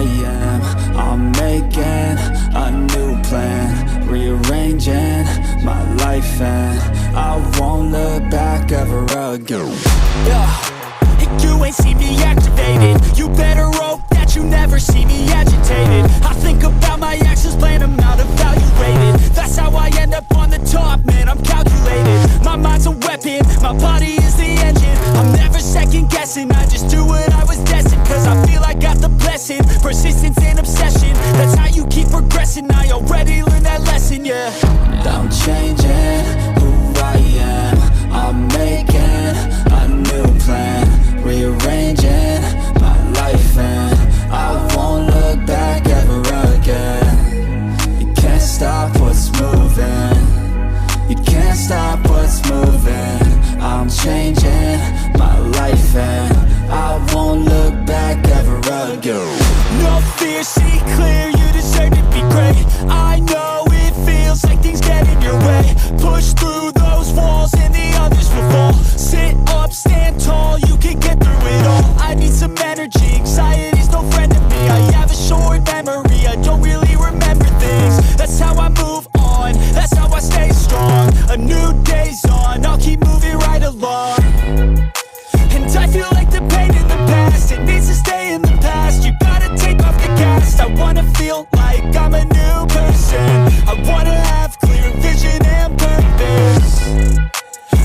am. I'm making a new plan, rearranging my life, and I won't look back ever again. You ain't see me activated. You better hope that you never see me agitated. I think about my actions, plan them out, evaluated. That's how I end up on the top, man, I'm calculated. My mind's a weapon, my body is the engine. I'm never second guessing, I just do what I was destined. Cause I feel I got the blessing, persistence and obsession. That's how you keep progressing, I already learned that lesson, yeah. I'm changing who I am. I'm making a new plan, rearranging my life, and I won't look back ever again. You can't stop what's moving, you can't stop what's moving. I'm changing my life, and I won't look back ever again. No fear, see clear, you deserve to be great. I know it feels like things get in your way. Push through those walls and the others will fall. Sit up, stand tall, you can get through it all. I need some energy, anxiety's no friend to me. I have a short memory, I don't really remember things. That's how I move on, that's how I stay strong. A new day's on, I'll keep moving right along. And I feel like the pain in the past, it needs to stay in the past. You gotta take off the cast. I wanna feel like I'm a new person. I wanna have clear vision and purpose.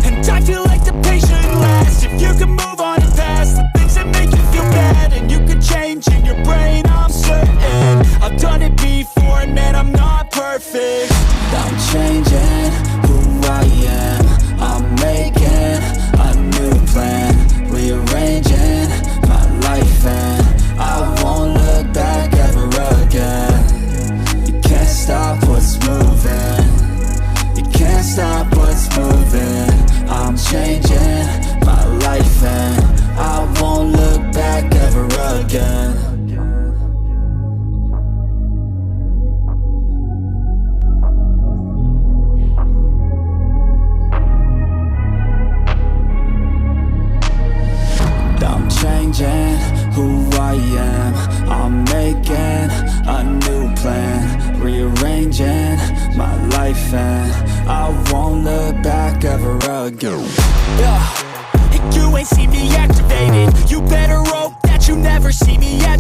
And I feel like the pain shouldn't last. If you can move on and past the things that make you feel bad, and you can change in your brain, I'm certain. I've done it before, and man, I'm not perfect. I'm changing who I am. I'm making a new plan, rearranging my life, and I won't look back ever again. You can't stop what's moving, you can't stop what's moving. I'm changing my life, and I won't look back ever again. I'm changing who I am. I'm making a new plan, rearranging my life, and I won't look back ever again. You ain't see me activated. You better hope that you never see me agitated.